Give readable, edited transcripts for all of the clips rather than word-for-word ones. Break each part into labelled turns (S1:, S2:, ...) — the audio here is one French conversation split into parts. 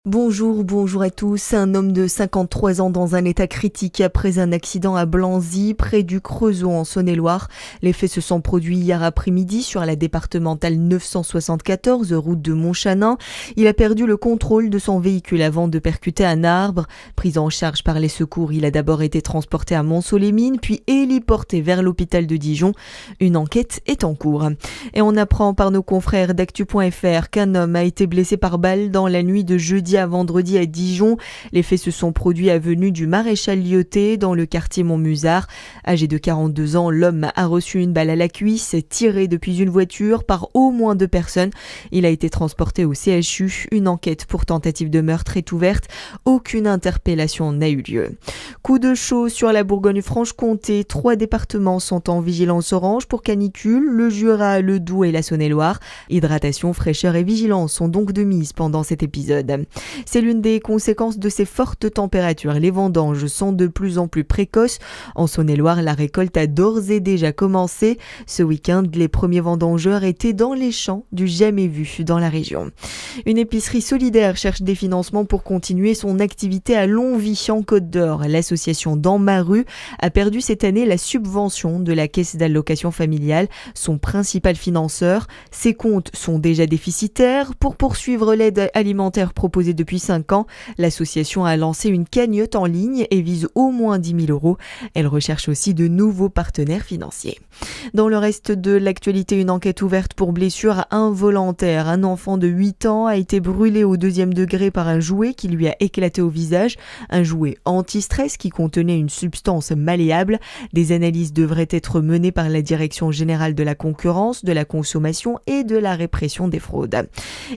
S1: Bonjour à tous. Un homme de 53 ans dans un état critique après un accident à Blanzy, près du Creusot en Saône-et-Loire. Les faits se sont produits hier après-midi sur la départementale 974, route de Montchanin. Il a perdu le contrôle de son véhicule avant de percuter un arbre. Pris en charge par les secours, il a d'abord été transporté à Montceau-les-Mines, puis héliporté vers l'hôpital de Dijon. Une enquête est en cours. Et on apprend par nos confrères d'actu.fr qu'un homme a été blessé par balle dans la nuit de jeudi à vendredi à Dijon. Les faits se sont produits avenue du Maréchal Lyoté dans le quartier Montmusard. Âgé de 42 ans, l'homme a reçu une balle à la cuisse tirée depuis une voiture par au moins 2 personnes. Il a été transporté au CHU. Une enquête pour tentative de meurtre est ouverte. Aucune interpellation n'a eu lieu. Coup de chaud sur la Bourgogne-Franche-Comté. 3 départements sont en vigilance orange pour canicule, le Jura, le Doubs et la Saône-et-Loire. Hydratation, fraîcheur et vigilance sont donc de mise pendant cet épisode. C'est l'une des conséquences de ces fortes températures. Les vendanges sont de plus en plus précoces. En Saône-et-Loire, la récolte a d'ores et déjà commencé. Ce week-end, les premiers vendangeurs étaient dans les champs du jamais vu dans la région. Une épicerie solidaire cherche des financements pour continuer son activité à Longwy en Côte-d'Or. L'association Dans ma rue a perdu cette année la subvention de la caisse d'allocation familiale, son principal financeur. Ses comptes sont déjà déficitaires. Pour poursuivre l'aide alimentaire proposée depuis 5 ans, l'association a lancé une cagnotte en ligne et vise au moins 10 000 €. Elle recherche aussi de nouveaux partenaires financiers. Dans le reste de l'actualité, une enquête ouverte pour blessure involontaire. Un enfant de 8 ans a été brûlé au 2e degré par un jouet qui lui a éclaté au visage. Un jouet anti-stress qui contenait une substance malléable. Des analyses devraient être menées par la Direction générale de la concurrence, de la consommation et de la répression des fraudes.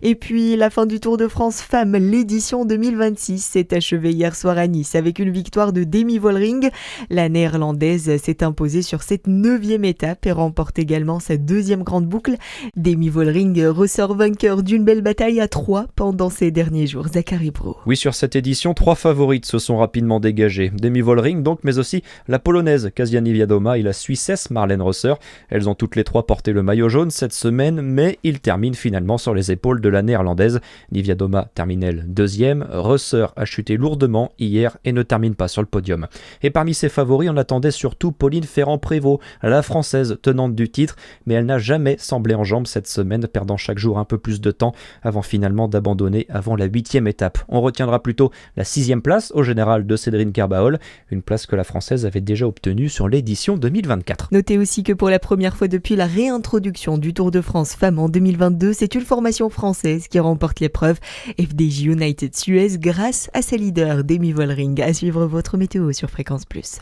S1: Et puis, la fin du Tour de France Femmes, l'édition 2026 s'est achevée hier soir à Nice avec une victoire de Demi Vollering. La néerlandaise s'est imposée sur cette 9e étape et remporte également sa 2e grande boucle. Demi Vollering ressort vainqueur d'une belle bataille à 3 pendant ces derniers jours. Zachary Bro.
S2: Oui, sur cette édition, 3 favorites se sont rapidement dégagées. Demi Vollering donc, mais aussi la polonaise Kasia Niewiadoma et la suissesse Marlene Rösser. Elles ont toutes les 3 porté le maillot jaune cette semaine, mais ils terminent finalement sur les épaules de la néerlandaise. Niewiadoma termine elle 2e, Rösser a chuté lourdement hier et ne termine pas sur le podium. Et parmi ses favoris, on attendait surtout Pauline Ferrand-Prévot, la française tenante du titre, mais elle n'a jamais semblé en jambes cette semaine, perdant chaque jour un peu plus de temps avant finalement d'abandonner avant la 8e étape. On retiendra plutôt la 6e place au général de Cédrine Carbaol, une place que la française avait déjà obtenue sur l'édition 2024.
S1: Notez aussi que pour la première fois depuis la réintroduction du Tour de France Femmes en 2022, c'est une formation française qui remporte l'épreuve. FDJ United Suez grâce à sa leader Demi Vollering. À suivre votre météo sur Fréquence Plus.